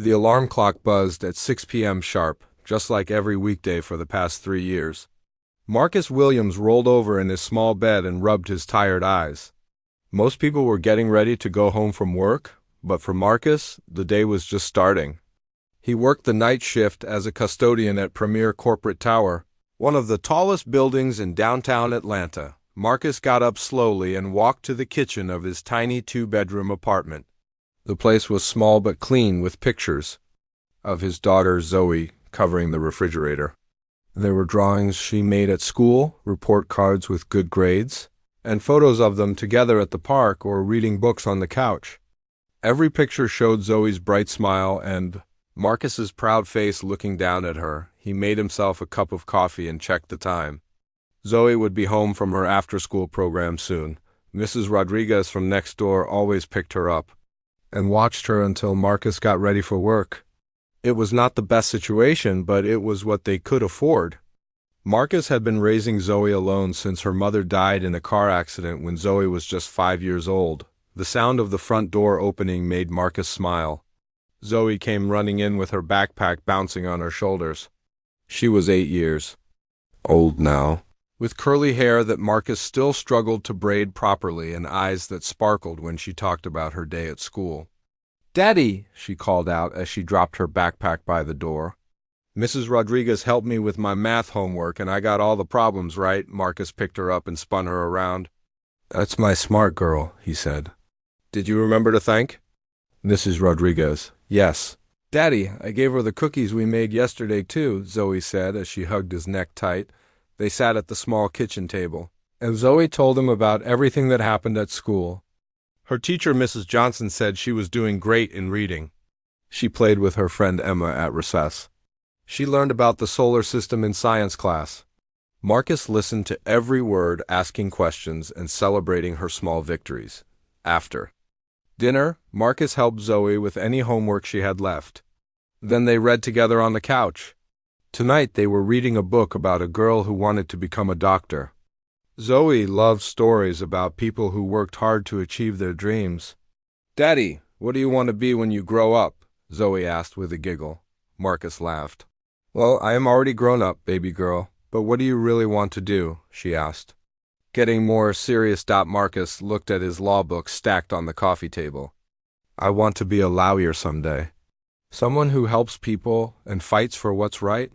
The alarm clock buzzed at 6 p.m. sharp, just like every weekday for the past 3 years. Marcus Williams rolled over in his small bed and rubbed his tired eyes. Most people were getting ready to go home from work, but for Marcus, the day was just starting. He worked the night shift as a custodian at Premier Corporate Tower, one of the tallest buildings in downtown Atlanta. Marcus got up slowly and walked to the kitchen of his tiny two-bedroom apartment. The place was small but clean, with pictures of his daughter Zoe covering the refrigerator. There were drawings she made at school, report cards with good grades, and photos of them together at the park or reading books on the couch. Every picture showed Zoe's bright smile and Marcus's proud face looking down at her. He made himself a cup of coffee and checked the time. Zoe would be home from her after-school program soon. Mrs. Rodriguez from next door always picked her up and watched her until Marcus got ready for work. It was not the best situation, but it was what they could afford. Marcus had been raising Zoe alone since her mother died in a car accident when Zoe was just 5 years old. The sound of the front door opening made Marcus smile. Zoe came running in with her backpack bouncing on her shoulders. She was 8 years old now, with curly hair that Marcus still struggled to braid properly and eyes that sparkled when she talked about her day at school. "Daddy," she called out as she dropped her backpack by the door. "Mrs. Rodriguez helped me with my math homework and I got all the problems right." Marcus picked her up and spun her around. "That's my smart girl," he said. "Did you remember to thank Mrs. Rodriguez?" "Yes." "Daddy, I gave her the cookies we made yesterday too," Zoe said as she hugged his neck tight. They sat at the small kitchen table, and Zoe told him about everything that happened at school. Her teacher, Mrs. Johnson, said she was doing great in reading. She played with her friend Emma at recess. She learned about the solar system in science class. Marcus listened to every word, asking questions and celebrating her small victories. After dinner, Marcus helped Zoe with any homework she had left. Then they read together on the couch. Tonight they were reading a book about a girl who wanted to become a doctor. Zoe loved stories about people who worked hard to achieve their dreams. "Daddy, what do you want to be when you grow up?" Zoe asked with a giggle. Marcus laughed. "Well, I am already grown up, baby girl, but what do you really want to do?" she asked. Getting more serious, Marcus looked at his law book stacked on the coffee table. "I want to be a lawyer someday. Someone who helps people and fights for what's right."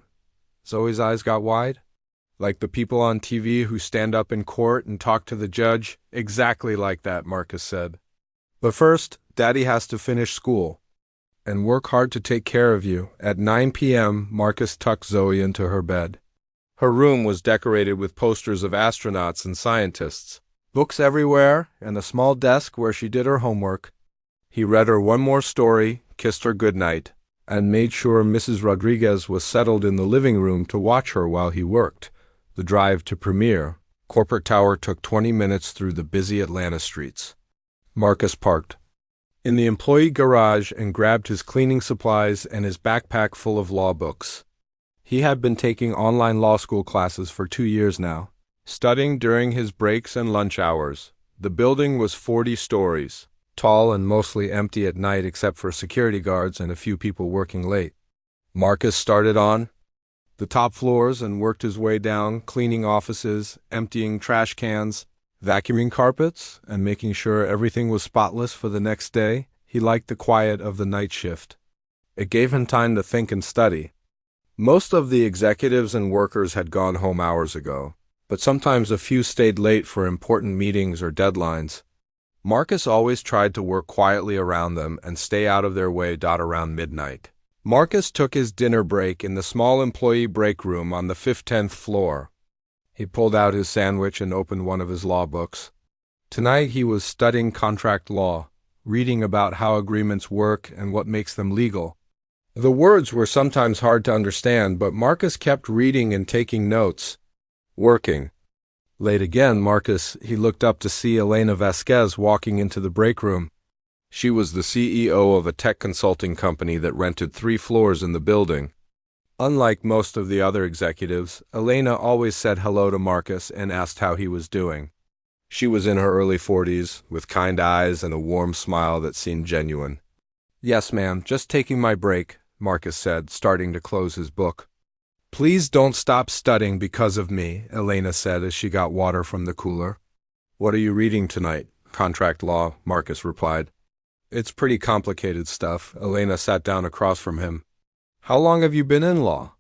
Zoe's eyes got wide. "Like the people on TV who stand up in court and talk to the judge?" "Exactly like that," Marcus said. "But first, Daddy has to finish school and work hard to take care of you." At 9 p.m., Marcus tucked Zoe into her bed. Her room was decorated with posters of astronauts and scientists, books everywhere, and a small desk where she did her homework. He read her one more story, kissed her goodnight, and made sure Mrs. Rodriguez was settled in the living room to watch her while he worked. The drive to Premier Corporate Tower took 20 minutes through the busy Atlanta streets. Marcus parked in the employee garage and grabbed his cleaning supplies and his backpack full of law books. He had been taking online law school classes for 2 years now, studying during his breaks and lunch hours. The building was 40 stories, tall and mostly empty at night except for security guards and a few people working late. Marcus started on the top floors and worked his way down, cleaning offices, emptying trash cans, vacuuming carpets, and making sure everything was spotless for the next day. He liked the quiet of the night shift. It gave him time to think and study. Most of the executives and workers had gone home hours ago, but sometimes a few stayed late for important meetings or deadlines. Marcus always tried to work quietly around them and stay out of their way. Around midnight, Marcus took his dinner break in the small employee break room on the 10th floor. He pulled out his sandwich and opened one of his law books. Tonight he was studying contract law, reading about how agreements work and what makes them legal. The words were sometimes hard to understand, but Marcus kept reading and taking notes. Working late again, he looked up to see Elena Vasquez walking into the break room. She was the CEO of a tech consulting company that rented 3 floors in the building. Unlike most of the other executives, Elena always said hello to Marcus and asked how he was doing. She was in her early 40s, with kind eyes and a warm smile that seemed genuine. Yes, ma'am, just taking my break, Marcus said, starting to close his book. Please don't stop studying because of me, Elena said as she got water from the cooler. What are you reading tonight? Contract law, Marcus replied. It's pretty complicated stuff. Elena sat down across from him. How long have you been in law?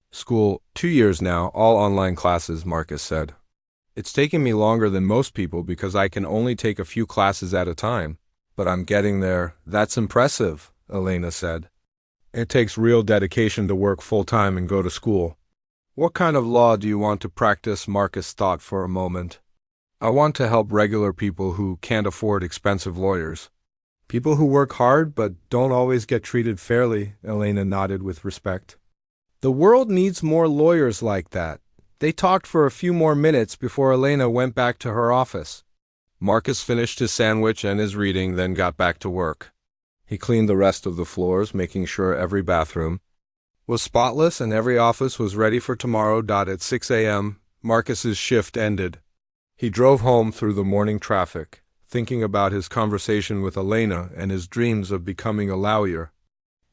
School, 2 years now, all online classes, Marcus said. It's taken me longer than most people because I can only take a few classes at a time. But I'm getting there. That's impressive, Elena said. It takes real dedication to work full-time and go to school. What kind of law do you want to practice? Marcus thought for a moment. I want to help regular people who can't afford expensive lawyers. People who work hard but don't always get treated fairly, Elena nodded with respect. The world needs more lawyers like that. They talked for a few more minutes before Elena went back to her office. Marcus finished his sandwich and his reading, then got back to work. He cleaned the rest of the floors, making sure every bathroom was spotless and every office was ready for tomorrow. At 6 a.m., Marcus's shift ended. He drove home through the morning traffic, thinking about his conversation with Elena and his dreams of becoming a lawyer.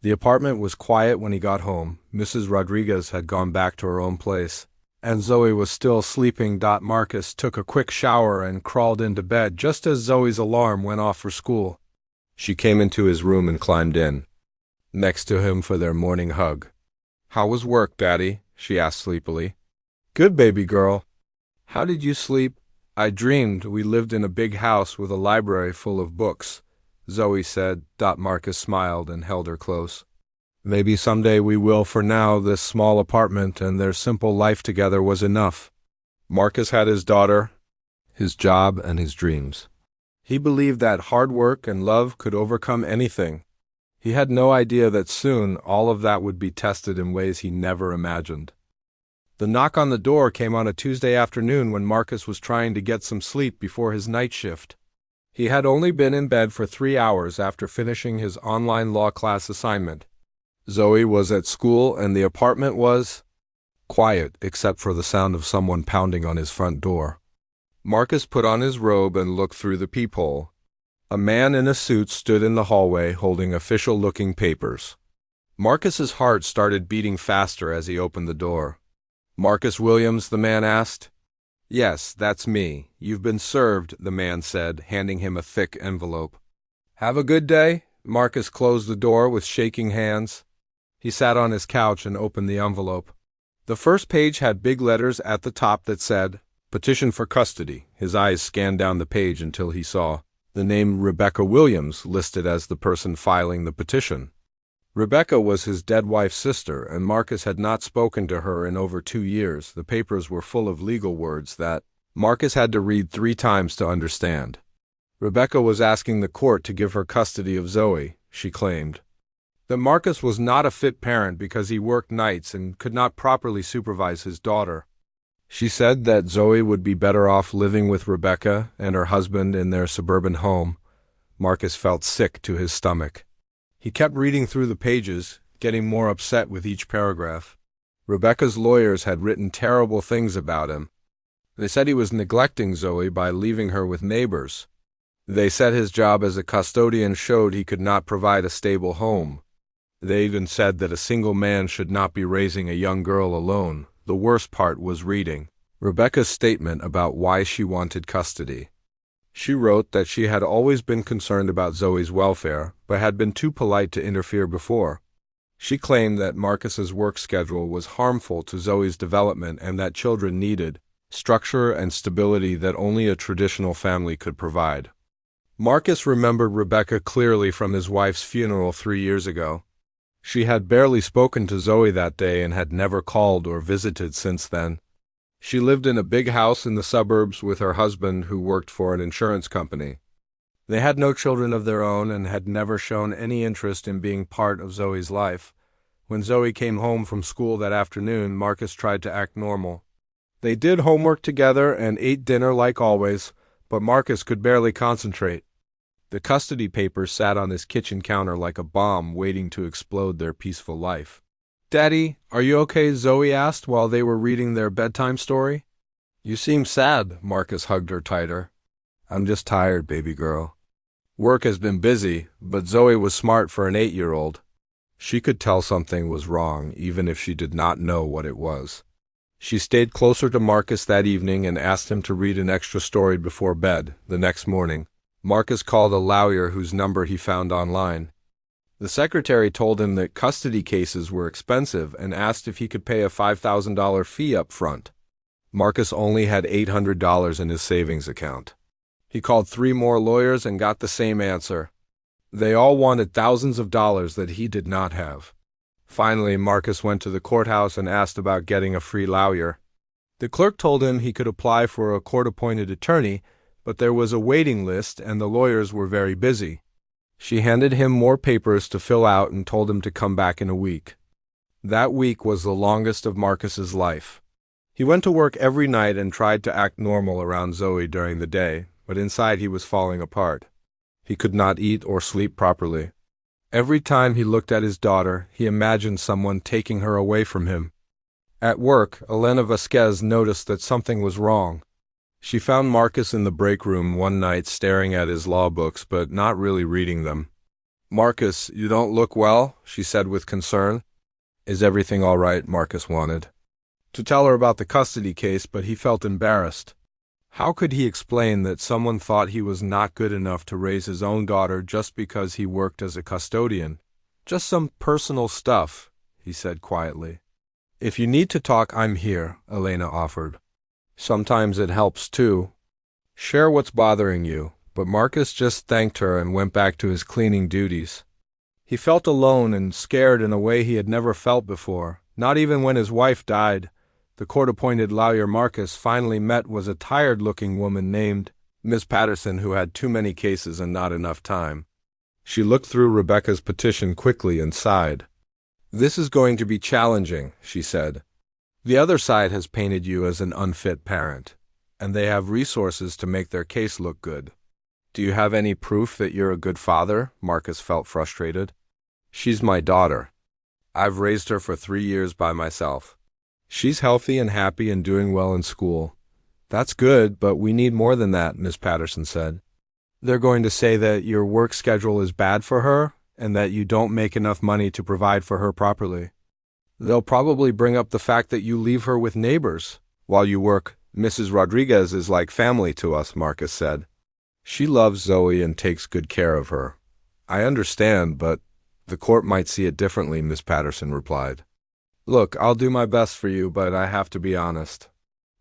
The apartment was quiet when he got home. Mrs. Rodriguez had gone back to her own place, and Zoe was still sleeping. Marcus took a quick shower and crawled into bed just as Zoe's alarm went off for school. She came into his room and climbed in next to him for their morning hug. How was work, Daddy? She asked sleepily. Good, baby girl. How did you sleep? I dreamed we lived in a big house with a library full of books, Zoe said. Marcus smiled and held her close. Maybe someday we will. For now, this small apartment and their simple life together was enough. Marcus had his daughter, his job, and his dreams. He believed that hard work and love could overcome anything. He had no idea that soon all of that would be tested in ways he never imagined. The knock on the door came on a Tuesday afternoon when Marcus was trying to get some sleep before his night shift. He had only been in bed for 3 hours after finishing his online law class assignment. Zoe was at school and the apartment was quiet except for the sound of someone pounding on his front door. Marcus put on his robe and looked through the peephole. A man in a suit stood in the hallway holding official-looking papers. Marcus's heart started beating faster as he opened the door. Marcus Williams, the man asked. Yes, that's me. You've been served, the man said, handing him a thick envelope. Have a good day? Marcus closed the door with shaking hands. He sat on his couch and opened the envelope. The first page had big letters at the top that said, Petition for Custody. His eyes scanned down the page until he saw the name Rebecca Williams listed as the person filing the petition. Rebecca was his dead wife's sister, and Marcus had not spoken to her in over 2 years. The papers were full of legal words that Marcus had to read 3 times to understand. Rebecca was asking the court to give her custody of Zoe, she claimed. That Marcus was not a fit parent because he worked nights and could not properly supervise his daughter. She said that Zoe would be better off living with Rebecca and her husband in their suburban home. Marcus felt sick to his stomach. He kept reading through the pages, getting more upset with each paragraph. Rebecca's lawyers had written terrible things about him. They said he was neglecting Zoe by leaving her with neighbors. They said his job as a custodian showed he could not provide a stable home. They even said that a single man should not be raising a young girl alone. The worst part was reading Rebecca's statement about why she wanted custody. She wrote that she had always been concerned about Zoe's welfare, but had been too polite to interfere before. She claimed that Marcus's work schedule was harmful to Zoe's development and that children needed structure and stability that only a traditional family could provide. Marcus remembered Rebecca clearly from his wife's funeral 3 years ago. She had barely spoken to Zoe that day and had never called or visited since then. She lived in a big house in the suburbs with her husband who worked for an insurance company. They had no children of their own and had never shown any interest in being part of Zoe's life. When Zoe came home from school that afternoon, Marcus tried to act normal. They did homework together and ate dinner like always, but Marcus could barely concentrate. The custody papers sat on his kitchen counter like a bomb waiting to explode their peaceful life. Daddy, are you okay? Zoe asked while they were reading their bedtime story. You seem sad, Marcus hugged her tighter. I'm just tired, baby girl. Work has been busy, but Zoe was smart for an 8-year-old. She could tell something was wrong, even if she did not know what it was. She stayed closer to Marcus that evening and asked him to read an extra story before bed. The next morning, Marcus called a lawyer whose number he found online. The secretary told him that custody cases were expensive and asked if he could pay a $5,000 fee up front. Marcus only had $800 in his savings account. He called 3 more lawyers and got the same answer. They all wanted thousands of dollars that he did not have. Finally, Marcus went to the courthouse and asked about getting a free lawyer. The clerk told him he could apply for a court-appointed attorney, but there was a waiting list and the lawyers were very busy. She handed him more papers to fill out and told him to come back in a week. That week was the longest of Marcus's life. He went to work every night and tried to act normal around Zoe during the day, but inside he was falling apart. He could not eat or sleep properly. Every time he looked at his daughter, he imagined someone taking her away from him. At work, Elena Vasquez noticed that something was wrong. She found Marcus in the break room one night staring at his law books but not really reading them. "Marcus, you don't look well," she said with concern. "Is everything all right?" Marcus wanted to tell her about the custody case, but he felt embarrassed. How could he explain that someone thought he was not good enough to raise his own daughter just because he worked as a custodian? "Just some personal stuff," he said quietly. "If you need to talk, I'm here," Elena offered. "Sometimes it helps too. Share what's bothering you." But Marcus just thanked her and went back to his cleaning duties. He felt alone and scared in a way he had never felt before, not even when his wife died. The court-appointed lawyer Marcus finally met was a tired-looking woman named Miss Patterson who had too many cases and not enough time. She looked through Rebecca's petition quickly and sighed. "This is going to be challenging," she said. "The other side has painted you as an unfit parent, and they have resources to make their case look good. Do you have any proof that you're a good father?" Marcus felt frustrated. "She's my daughter. I've raised her for 3 years by myself. She's healthy and happy and doing well in school." "That's good, but we need more than that," Miss Patterson said. "They're going to say that your work schedule is bad for her and that you don't make enough money to provide for her properly. They'll probably bring up the fact that you leave her with neighbors while you work." "Mrs. Rodriguez is like family to us," Marcus said. "She loves Zoe and takes good care of her." "I understand, but the court might see it differently," Miss Patterson replied. "Look, I'll do my best for you, but I have to be honest.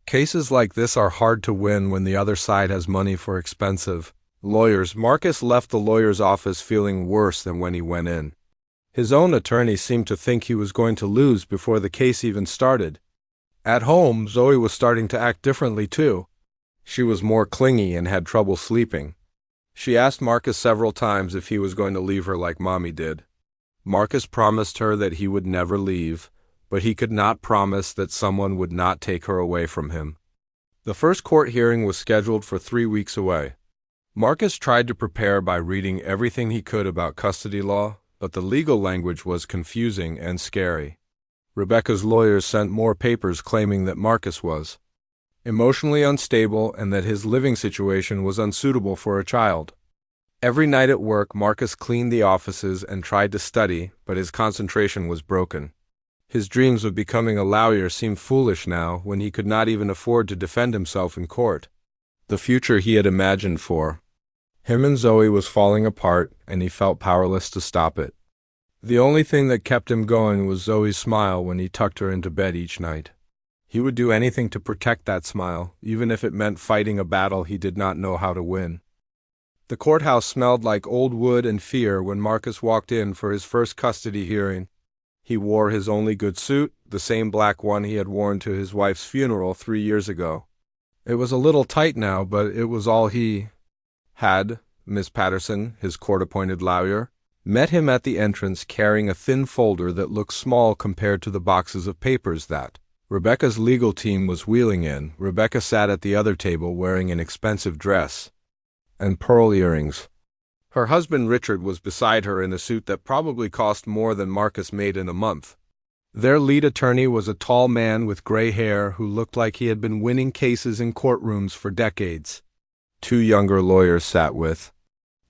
Cases like this are hard to win when the other side has money for expensive lawyers." Marcus left the lawyer's office feeling worse than when he went in. His own attorney seemed to think he was going to lose before the case even started. At home, Zoe was starting to act differently too. She was more clingy and had trouble sleeping. She asked Marcus several times if he was going to leave her like Mommy did. Marcus promised her that he would never leave, but he could not promise that someone would not take her away from him. The first court hearing was scheduled for 3 weeks away. Marcus tried to prepare by reading everything he could about custody law, but the legal language was confusing and scary. Rebecca's lawyers sent more papers claiming that Marcus was emotionally unstable and that his living situation was unsuitable for a child. Every night at work, Marcus cleaned the offices and tried to study, but his concentration was broken. His dreams of becoming a lawyer seemed foolish now when he could not even afford to defend himself in court. The future he had imagined for him and Zoe was falling apart, and he felt powerless to stop it. The only thing that kept him going was Zoe's smile when he tucked her into bed each night. He would do anything to protect that smile, even if it meant fighting a battle he did not know how to win. The courthouse smelled like old wood and fear when Marcus walked in for his first custody hearing. He wore his only good suit, the same black one he had worn to his wife's funeral 3 years ago. It was a little tight now, but it was all he had. Miss Patterson, his court-appointed lawyer, met him at the entrance carrying a thin folder that looked small compared to the boxes of papers that Rebecca's legal team was wheeling in. Rebecca sat at the other table wearing an expensive dress and pearl earrings. Her husband Richard was beside her in a suit that probably cost more than Marcus made in a month. Their lead attorney was a tall man with gray hair who looked like he had been winning cases in courtrooms for decades. 2 younger lawyers sat with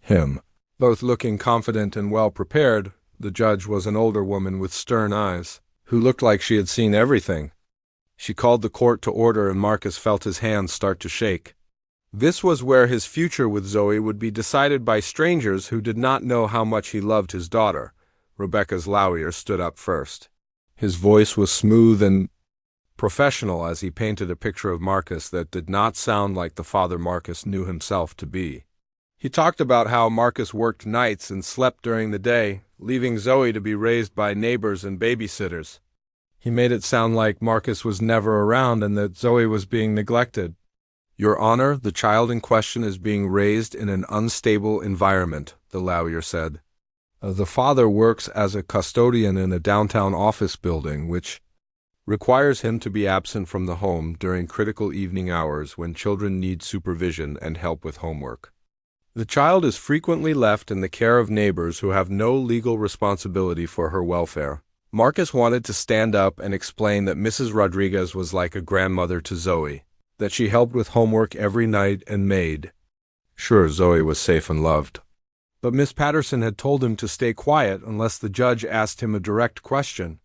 him. Both looking confident and well-prepared, the judge was an older woman with stern eyes, who looked like she had seen everything. She called the court to order and Marcus felt his hands start to shake. This was where his future with Zoe would be decided by strangers who did not know how much he loved his daughter. Rebecca's lawyer stood up first. His voice was smooth and professional as he painted a picture of Marcus that did not sound like the father Marcus knew himself to be. He talked about how Marcus worked nights and slept during the day, leaving Zoe to be raised by neighbors and babysitters. He made it sound like Marcus was never around and that Zoe was being neglected. "Your Honor, the child in question is being raised in an unstable environment," the lawyer said. The father works as a custodian in a downtown office building, which requires him to be absent from the home during critical evening hours when children need supervision and help with homework. The child is frequently left in the care of neighbors who have no legal responsibility for her welfare. Marcus wanted to stand up and explain that Mrs. Rodriguez was like a grandmother to Zoe, that she helped with homework every night and made sure Zoe was safe and loved. But Miss Patterson had told him to stay quiet unless the judge asked him a direct question.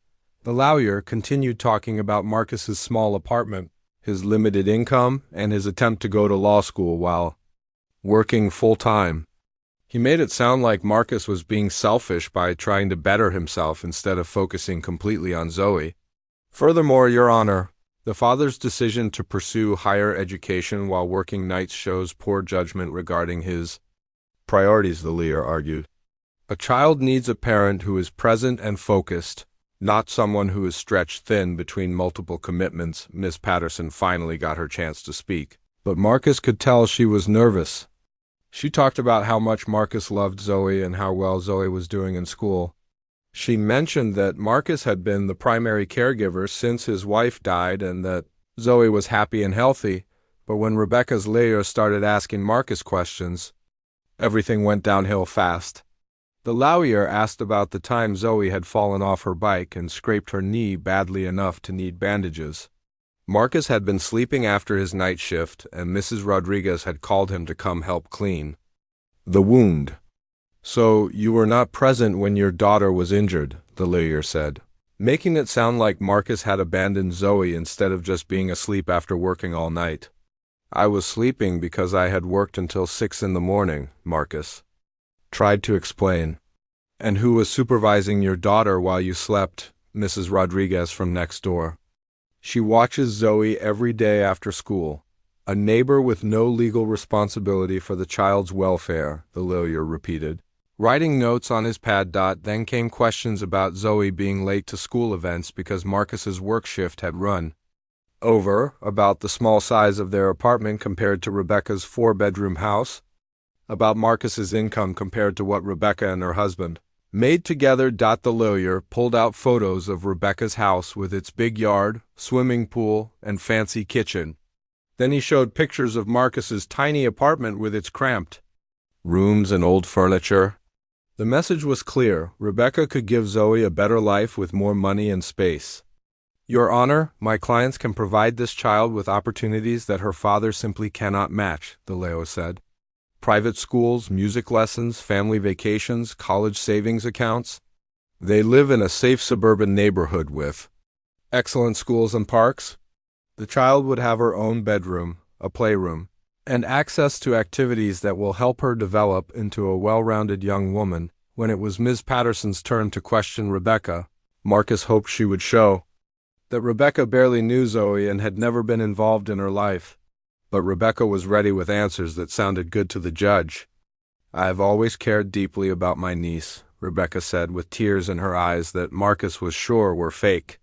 The lawyer continued talking about Marcus's small apartment, his limited income, and his attempt to go to law school while working full-time. He made it sound like Marcus was being selfish by trying to better himself instead of focusing completely on Zoe. "Furthermore, Your Honor, the father's decision to pursue higher education while working nights shows poor judgment regarding his priorities," the lawyer argued. "A child needs a parent who is present and focused, not someone who is stretched thin between multiple commitments." Miss Patterson finally got her chance to speak, but Marcus could tell she was nervous. She talked about how much Marcus loved Zoe and how well Zoe was doing in school. She mentioned that Marcus had been the primary caregiver since his wife died and that Zoe was happy and healthy, but when Rebecca's lawyer started asking Marcus questions, everything went downhill fast. The lawyer asked about the time Zoe had fallen off her bike and scraped her knee badly enough to need bandages. Marcus had been sleeping after his night shift, and Mrs. Rodriguez had called him to come help clean the wound. "So you were not present when your daughter was injured," the lawyer said, making it sound like Marcus had abandoned Zoe instead of just being asleep after working all night. "I was sleeping because I had worked until 6 in the morning," Marcus tried to explain. "And who was supervising your daughter while you slept?" Mrs. Rodriguez from next door. "She watches Zoe every day after school. A neighbor with no legal responsibility for the child's welfare," the lawyer repeated, writing notes on his pad. Then came questions about Zoe being late to school events because Marcus's work shift had run over, about the small size of their apartment compared to Rebecca's 4-bedroom house, about Marcus's income compared to what Rebecca and her husband made together. The lawyer pulled out photos of Rebecca's house with its big yard, swimming pool, and fancy kitchen. Then he showed pictures of Marcus's tiny apartment with its cramped rooms and old furniture. The message was clear: Rebecca could give Zoe a better life with more money and space. "Your Honor, my clients can provide this child with opportunities that her father simply cannot match," the lawyer said. "Private schools, music lessons, family vacations, college savings accounts. They live in a safe suburban neighborhood with excellent schools and parks. The child would have her own bedroom, a playroom, and access to activities that will help her develop into a well-rounded young woman." When it was Ms. Patterson's turn to question Rebecca, Marcus hoped she would show that Rebecca barely knew Zoe and had never been involved in her life. But Rebecca was ready with answers that sounded good to the judge. "I have always cared deeply about my niece," Rebecca said with tears in her eyes that Marcus was sure were fake.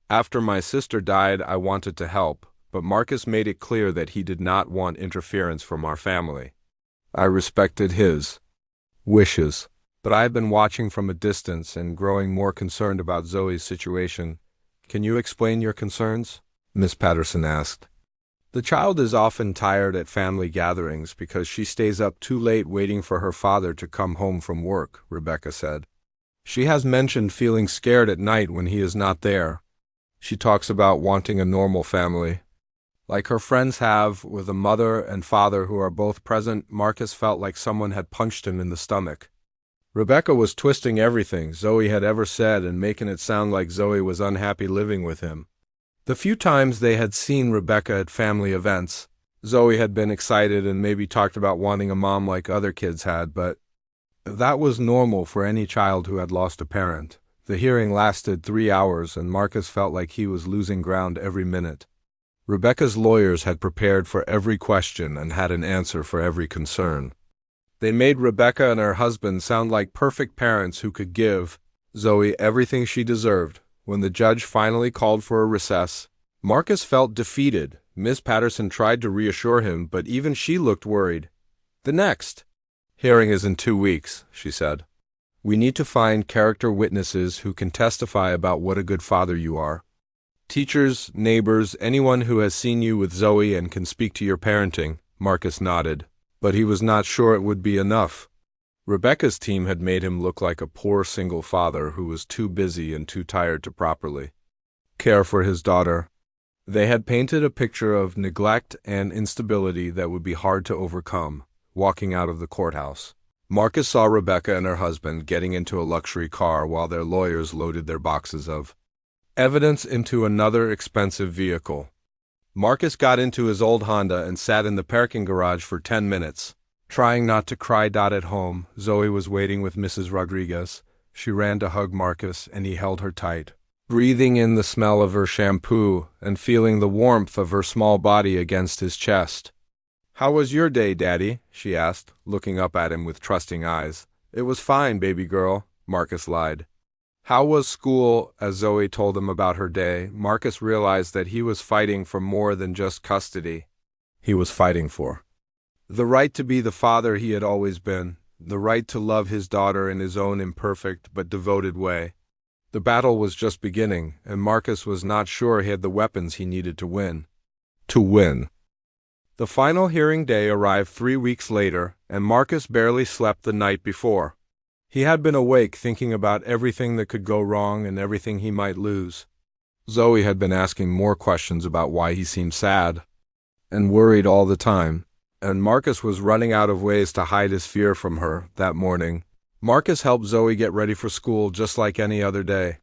"After my sister died, I wanted to help, but Marcus made it clear that he did not want interference from our family. I respected his wishes, but I have been watching from a distance and growing more concerned about Zoe's situation. Can you explain your concerns?" Miss Patterson asked. "The child is often tired at family gatherings because she stays up too late waiting for her father to come home from work," Rebecca said. "She has mentioned feeling scared at night when he is not there. She talks about wanting a normal family, Like her friends have, with a mother and father who are both present, Marcus felt like someone had punched him in the stomach. Rebecca was twisting everything Zoe had ever said and making it sound like Zoe was unhappy living with him. The few times they had seen Rebecca at family events, Zoe had been excited and maybe talked about wanting a mom like other kids had, but that was normal for any child who had lost a parent. The hearing lasted 3 hours, and Marcus felt like he was losing ground every minute. Rebecca's lawyers had prepared for every question and had an answer for every concern. They made Rebecca and her husband sound like perfect parents who could give Zoe everything she deserved. When the judge finally called for a recess, Marcus felt defeated. Ms. Patterson tried to reassure him, but even she looked worried. "The next hearing is in 2 weeks," she said. "We need to find character witnesses who can testify about what a good father you are. Teachers, neighbors, anyone who has seen you with Zoe and can speak to your parenting." Marcus nodded, but he was not sure it would be enough. Rebecca's team had made him look like a poor single father who was too busy and too tired to properly care for his daughter. They had painted a picture of neglect and instability that would be hard to overcome. Walking out of the courthouse, Marcus saw Rebecca and her husband getting into a luxury car while their lawyers loaded their boxes of evidence into another expensive vehicle. Marcus got into his old Honda and sat in the parking garage for 10 minutes, trying not to cry. At home, Zoe was waiting with Mrs. Rodriguez. She ran to hug Marcus, and he held her tight, breathing in the smell of her shampoo and feeling the warmth of her small body against his chest. "How was your day, Daddy?" she asked, looking up at him with trusting eyes. "It was fine, baby girl," Marcus lied. How was school? As Zoe told him about her day, Marcus realized that he was fighting for more than just custody. He was fighting for the right to be the father he had always been, the right to love his daughter in his own imperfect but devoted way. The battle was just beginning, and Marcus was not sure he had the weapons he needed to win. The final hearing day arrived 3 weeks later, and Marcus barely slept the night before. He had been awake thinking about everything that could go wrong and everything he might lose. Zoe had been asking more questions about why he seemed sad and worried all the time, and Marcus was running out of ways to hide his fear from her. That morning, Marcus helped Zoe get ready for school just like any other day.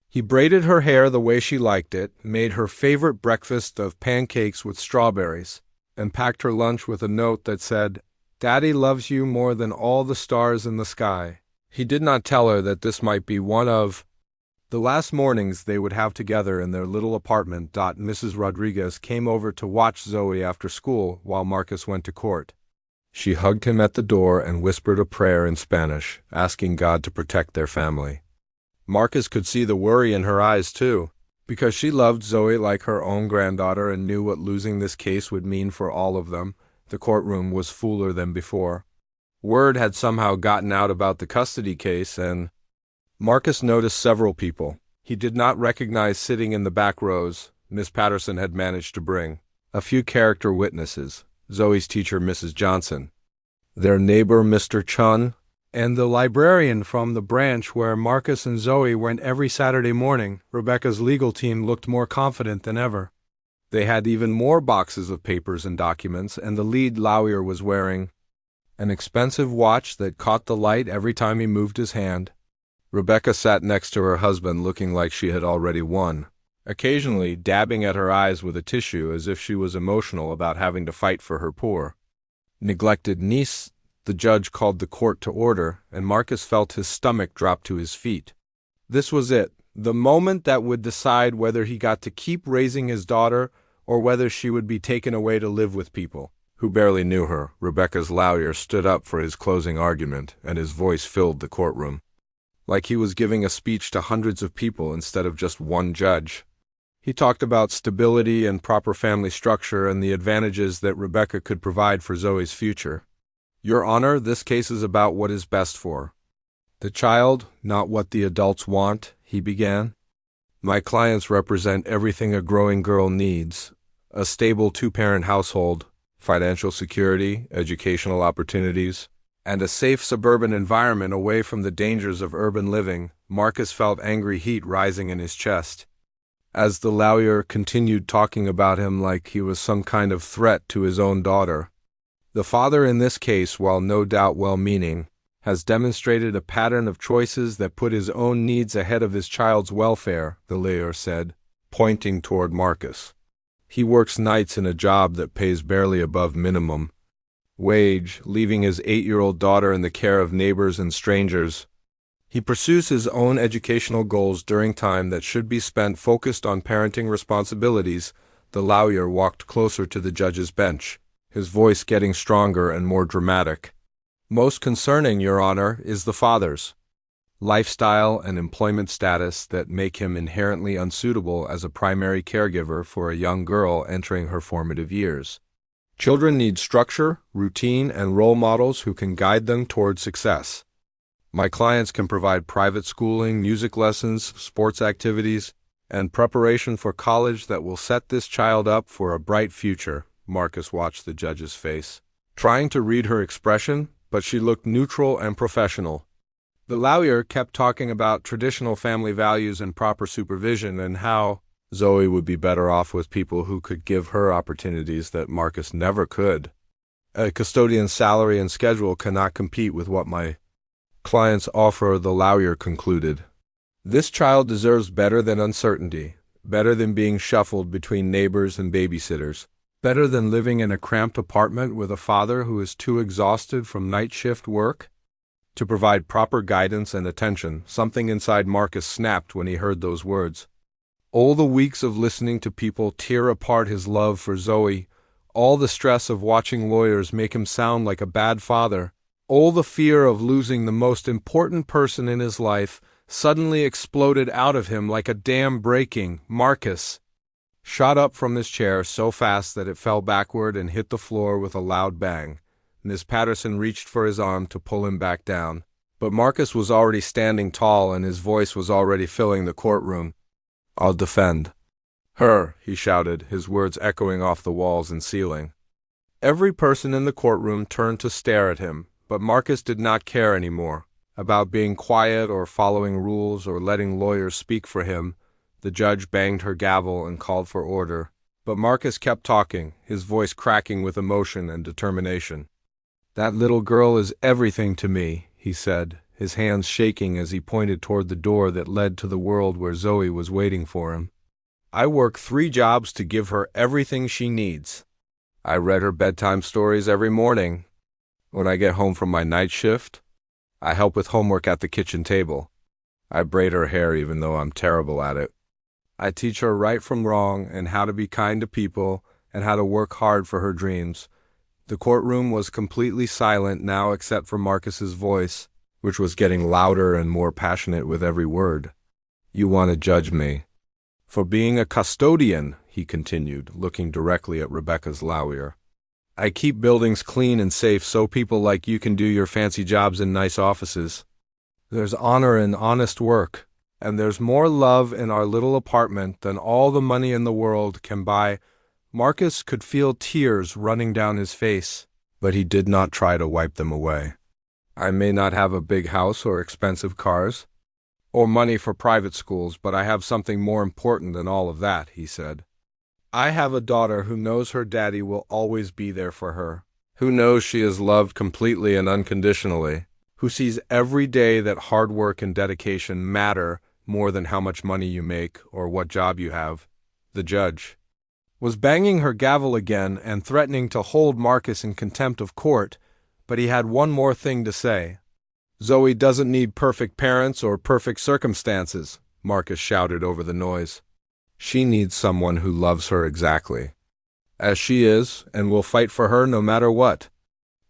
He braided her hair the way she liked it, made her favorite breakfast of pancakes with strawberries, and packed her lunch with a note that said, "Daddy loves you more than all the stars in the sky." He did not tell her that this might be one of the last mornings they would have together in their little apartment. Mrs. Rodriguez came over to watch Zoe after school while Marcus went to court. She hugged him at the door and whispered a prayer in Spanish, asking God to protect their family. Marcus could see the worry in her eyes, too, because she loved Zoe like her own granddaughter and knew what losing this case would mean for all of them. The courtroom was fuller than before. Word had somehow gotten out about the custody case, and Marcus noticed several people he did not recognize sitting in the back rows. Miss Patterson had managed to bring a few character witnesses: Zoe's teacher, Mrs. Johnson, their neighbor, Mr. Chun, and the librarian from the branch where Marcus and Zoe went every Saturday morning. Rebecca's legal team looked more confident than ever. They had even more boxes of papers and documents, and the lead lawyer was wearing an expensive watch that caught the light every time he moved his hand. Rebecca sat next to her husband looking like she had already won, occasionally dabbing at her eyes with a tissue as if she was emotional about having to fight for her poor, neglected niece. The judge called the court to order, and Marcus felt his stomach drop to his feet. This was it, the moment that would decide whether he got to keep raising his daughter or whether she would be taken away to live with people who barely knew her. Rebecca's lawyer stood up for his closing argument, and his voice filled the courtroom, like he was giving a speech to hundreds of people instead of just one judge. He talked about stability and proper family structure and the advantages that Rebecca could provide for Zoe's future. "Your Honor, this case is about what is best for the child, not what the adults want," he began. "My clients represent everything a growing girl needs: a stable 2-parent household, financial security, educational opportunities, and a safe suburban environment away from the dangers of urban living." Marcus felt angry heat rising in his chest. as the lawyer continued talking about him like he was some kind of threat to his own daughter. The father in this case, while no doubt well-meaning, has demonstrated a pattern of choices that put his own needs ahead of his child's welfare, the lawyer said, pointing toward Marcus. He works nights in a job that pays barely above minimum wage, leaving his 8-year-old daughter in the care of neighbors and strangers. He pursues his own educational goals during time that should be spent focused on parenting responsibilities. The lawyer walked closer to the judge's bench, his voice getting stronger and more dramatic. Most concerning, Your Honor, is the father's lifestyle and employment status that make him inherently unsuitable as a primary caregiver for a young girl entering her formative years. Children need structure, routine, and role models who can guide them toward success. My clients can provide private schooling, music lessons, sports activities, and preparation for college that will set this child up for a bright future. Marcus watched the judge's face, trying to read her expression, but she looked neutral and professional. The lawyer kept talking about traditional family values and proper supervision and how Zoe would be better off with people who could give her opportunities that Marcus never could. A custodian's salary and schedule cannot compete with what my clients offer, the lawyer concluded. This child deserves better than uncertainty, better than being shuffled between neighbors and babysitters, better than living in a cramped apartment with a father who is too exhausted from night shift work to provide proper guidance and attention. Something inside Marcus snapped when he heard those words. All the weeks of listening to people tear apart his love for Zoe, all the stress of watching lawyers make him sound like a bad father, all the fear of losing the most important person in his life suddenly exploded out of him like a dam breaking. Marcus shot up from his chair so fast that it fell backward and hit the floor with a loud bang. Ms. Patterson reached for his arm to pull him back down, but Marcus was already standing tall and his voice was already filling the courtroom. I'll defend her, he shouted, his words echoing off the walls and ceiling. Every person in the courtroom turned to stare at him, but Marcus did not care anymore about being quiet or following rules or letting lawyers speak for him. The judge banged her gavel and called for order, but Marcus kept talking, his voice cracking with emotion and determination. That little girl is everything to me, he said, his hands shaking as he pointed toward the door that led to the world where Zoe was waiting for him. I work 3 jobs to give her everything she needs. I read her bedtime stories every morning. When I get home from my night shift, I help with homework at the kitchen table. I braid her hair even though I'm terrible at it. I teach her right from wrong and how to be kind to people and how to work hard for her dreams. The courtroom was completely silent now except for Marcus's voice, which was getting louder and more passionate with every word. You want to judge me for being a custodian, he continued, looking directly at Rebecca's lawyer. I keep buildings clean and safe so people like you can do your fancy jobs in nice offices. There's honor in honest work, and there's more love in our little apartment than all the money in the world can buy. Marcus could feel tears running down his face, but he did not try to wipe them away. I may not have a big house or expensive cars, or money for private schools, but I have something more important than all of that, he said. I have a daughter who knows her daddy will always be there for her, who knows she is loved completely and unconditionally, who sees every day that hard work and dedication matter more than how much money you make or what job you have. The judge was banging her gavel again and threatening to hold Marcus in contempt of court, but he had one more thing to say. Zoe doesn't need perfect parents or perfect circumstances, Marcus shouted over the noise. She needs someone who loves her exactly as she is and will fight for her no matter what.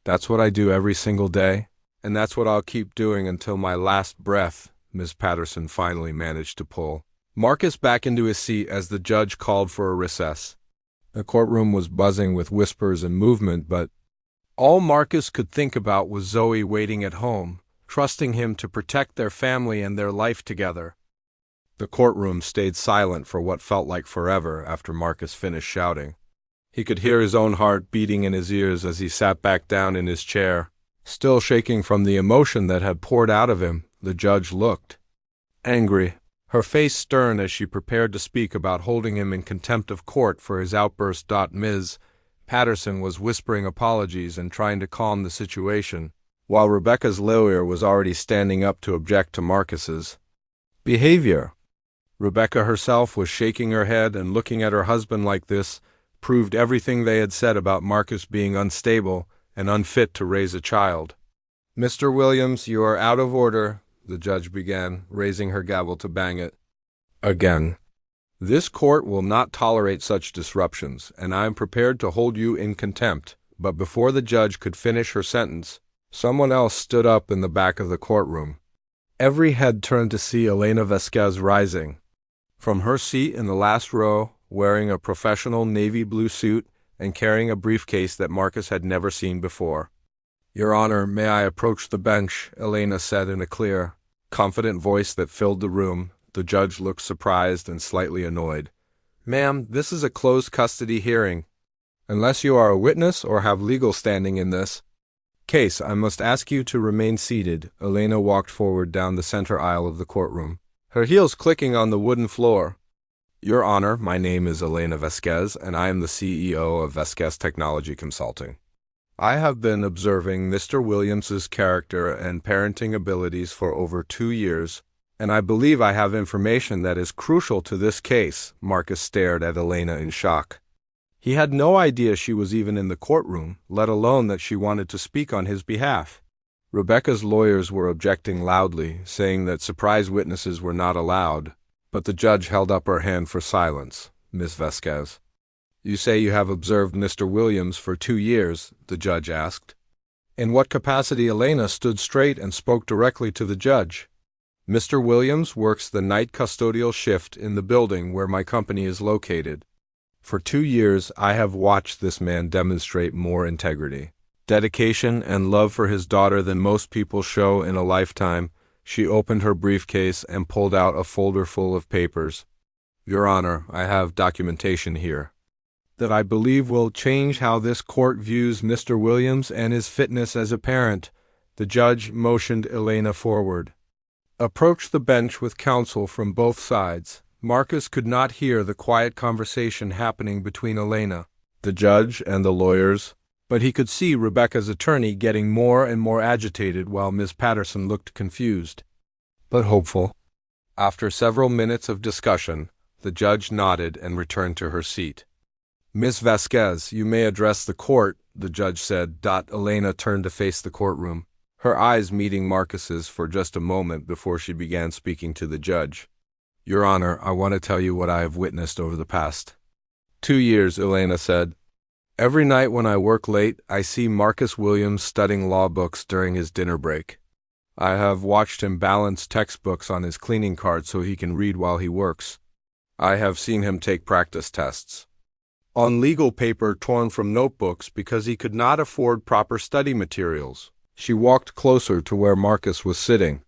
That's what I do every single day, and that's what I'll keep doing until my last breath, Ms. Patterson finally managed to pull Marcus back into his seat as the judge called for a recess. The courtroom was buzzing with whispers and movement, but all Marcus could think about was Zoe waiting at home, trusting him to protect their family and their life together. The courtroom stayed silent for what felt like forever after Marcus finished shouting. He could hear his own heart beating in his ears as he sat back down in his chair. Still shaking from the emotion that had poured out of him, the judge looked angry. her face stern as she prepared to speak about holding him in contempt of court for his outburst. Ms. Patterson was whispering apologies and trying to calm the situation, while Rebecca's lawyer was already standing up to object to Marcus's behavior. Rebecca herself was shaking her head, and looking at her husband like this proved everything they had said about Marcus being unstable and unfit to raise a child. "Mr. Williams, you are out of order," the judge began, raising her gavel to bang it again. "This court will not tolerate such disruptions, and I am prepared to hold you in contempt." But before the judge could finish her sentence, someone else stood up in the back of the courtroom. Every head turned to see Elena Vasquez rising from her seat in the last row, wearing a professional navy blue suit and carrying a briefcase that Marcus had never seen before. "Your Honor, may I approach the bench?" Elena said in a clear, confident voice that filled the room. The judge looked surprised and slightly annoyed. "Ma'am, this is a closed custody hearing. Unless you are a witness or have legal standing in this case, I must ask you to remain seated." Elena walked forward down the center aisle of the courtroom, her heels clicking on the wooden floor. "Your Honor, my name is Elena Vasquez, and I am the CEO of Vasquez Technology Consulting. I have been observing Mr. Williams's character and parenting abilities for over 2 years, and I believe I have information that is crucial to this case." Marcus stared at Elena in shock. He had no idea she was even in the courtroom, let alone that she wanted to speak on his behalf. Rebecca's lawyers were objecting loudly, saying that surprise witnesses were not allowed, but the judge held up her hand for silence. "Miss Vasquez, you say you have observed Mr. Williams for 2 years, the judge asked. In what capacity? Elena stood straight and spoke directly to the judge. "Mr. Williams works the night custodial shift in the building where my company is located. For 2 years, I have watched this man demonstrate more integrity, dedication, and love for his daughter than most people show in a lifetime." She opened her briefcase and pulled out a folder full of papers. "Your Honor, I have documentation here that I believe will change how this court views Mr. Williams and his fitness as a parent." The judge motioned Elena forward. "Approach the bench with counsel from both sides." Marcus could not hear the quiet conversation happening between Elena, the judge, and the lawyers, but he could see Rebecca's attorney getting more and more agitated while Miss Patterson looked confused, but hopeful. After several minutes of discussion, the judge nodded and returned to her seat. "Miss Vasquez, you may address the court," the judge said. Elena turned to face the courtroom, her eyes meeting Marcus's for just a moment before she began speaking to the judge. "Your Honor, I want to tell you what I have witnessed over the past 2 years," Elena said. "Every night when I work late, I see Marcus Williams studying law books during his dinner break. I have watched him balance textbooks on his cleaning cart so he can read while he works. I have seen him take practice tests on legal paper torn from notebooks because he could not afford proper study materials." She walked closer to where Marcus was sitting.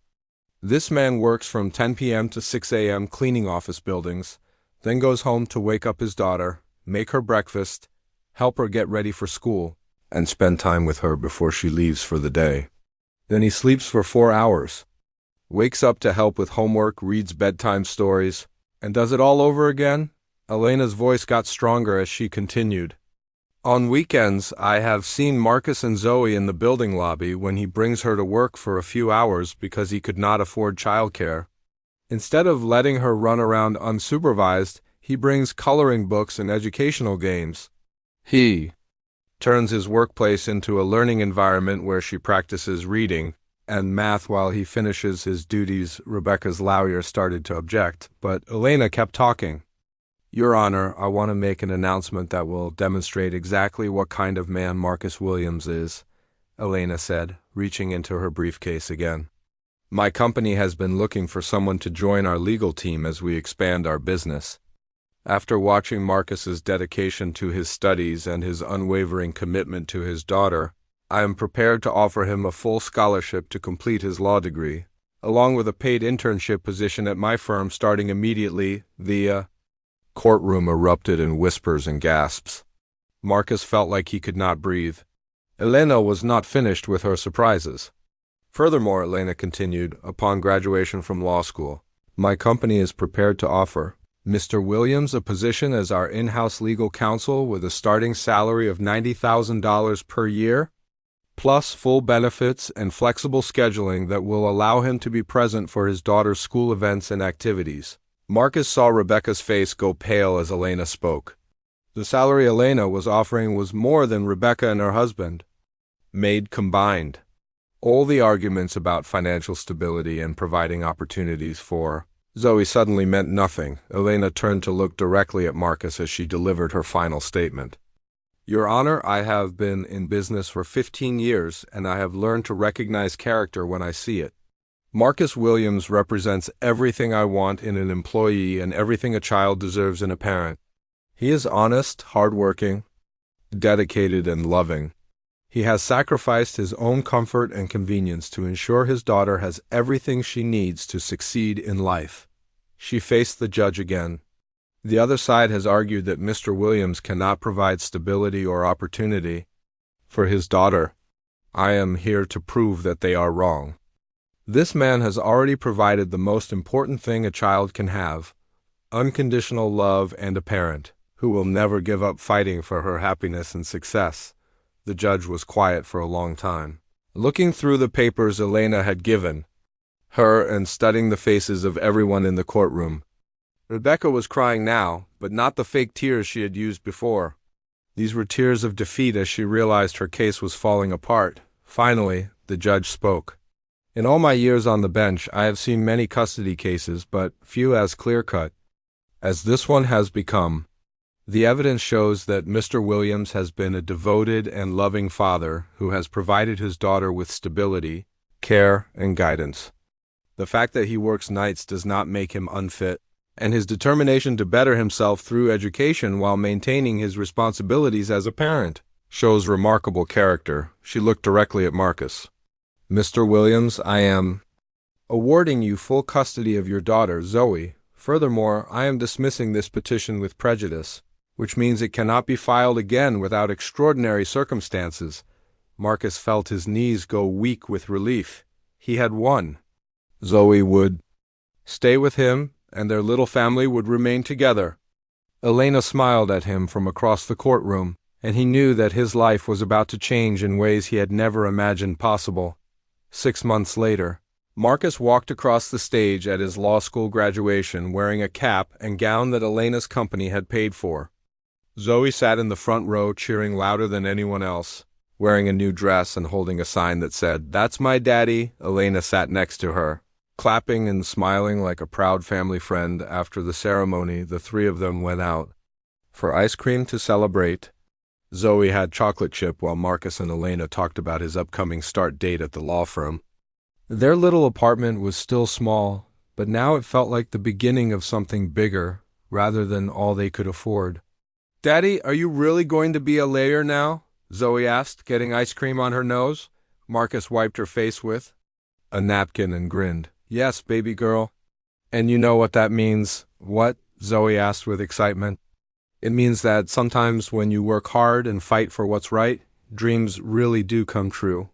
"This man works from 10 p.m. to 6 a.m. cleaning office buildings, then goes home to wake up his daughter, make her breakfast, help her get ready for school, and spend time with her before she leaves for the day. Then he sleeps for 4 hours, wakes up to help with homework, reads bedtime stories, and does it all over again." Elena's voice got stronger as she continued. "On weekends, I have seen Marcus and Zoe in the building lobby when he brings her to work for a few hours because he could not afford childcare. Instead of letting her run around unsupervised, he brings coloring books and educational games. He turns his workplace into a learning environment where she practices reading and math while he finishes his duties." Rebecca's lawyer started to object, but Elena kept talking. "Your Honor, I want to make an announcement that will demonstrate exactly what kind of man Marcus Williams is," Elena said, reaching into her briefcase again. "My company has been looking for someone to join our legal team as we expand our business. After watching Marcus's dedication to his studies and his unwavering commitment to his daughter, I am prepared to offer him a full scholarship to complete his law degree, along with a paid internship position at my firm starting immediately." The courtroom erupted in whispers and gasps. Marcus felt like he could not breathe. Elena was not finished with her surprises. "Furthermore," Elena continued, "upon graduation from law school, My company is prepared to offer Mr. Williams a position as our in-house legal counsel with a starting salary of $90,000 per year, plus full benefits and flexible scheduling that will allow him to be present for his daughter's school events and activities. Marcus saw Rebecca's face go pale as Elena spoke. The salary Elena was offering was more than Rebecca and her husband made combined. All the arguments about financial stability and providing opportunities for Zoe suddenly meant nothing. Elena turned to look directly at Marcus as she delivered her final statement. Your Honor, I have been in business for 15 years, and I have learned to recognize character when I see it. Marcus Williams represents everything I want in an employee and everything a child deserves in a parent. He is honest, hardworking, dedicated, and loving. He has sacrificed his own comfort and convenience to ensure his daughter has everything she needs to succeed in life. She faced the judge again. The other side has argued that Mr. Williams cannot provide stability or opportunity for his daughter. I am here to prove that they are wrong. This man has already provided the most important thing a child can have: unconditional love and a parent who will never give up fighting for her happiness and success. The judge was quiet for a long time, looking through the papers Elena had given her and studying the faces of everyone in the courtroom. Rebecca was crying now, but not the fake tears she had used before. These were tears of defeat as she realized her case was falling apart. Finally, the judge spoke. In all my years on the bench, I have seen many custody cases, but few as clear-cut as this one has become. The evidence shows that Mr. Williams has been a devoted and loving father who has provided his daughter with stability, care, and guidance. The fact that he works nights does not make him unfit, and his determination to better himself through education while maintaining his responsibilities as a parent shows remarkable character. She looked directly at Marcus. Mr. Williams, I am awarding you full custody of your daughter, Zoe. Furthermore, I am dismissing this petition with prejudice, which means it cannot be filed again without extraordinary circumstances. Marcus felt his knees go weak with relief. He had won. Zoe would stay with him, and their little family would remain together. Elena smiled at him from across the courtroom, and he knew that his life was about to change in ways he had never imagined possible. 6 months later, Marcus walked across the stage at his law school graduation wearing a cap and gown that Elena's company had paid for. Zoe sat in the front row cheering louder than anyone else, wearing a new dress and holding a sign that said, "That's my daddy." Elena sat next to her, clapping and smiling like a proud family friend. After the ceremony, the three of them went out for ice cream to celebrate. Zoe had chocolate chip while Marcus and Elena talked about his upcoming start date at the law firm. Their little apartment was still small, but now it felt like the beginning of something bigger, rather than all they could afford. "Daddy, are you really going to be a lawyer now?" Zoe asked, getting ice cream on her nose. Marcus wiped her face with a napkin and grinned. "Yes, baby girl." "And you know what that means?" "What?" Zoe asked with excitement. "It means that sometimes when you work hard and fight for what's right, dreams really do come true."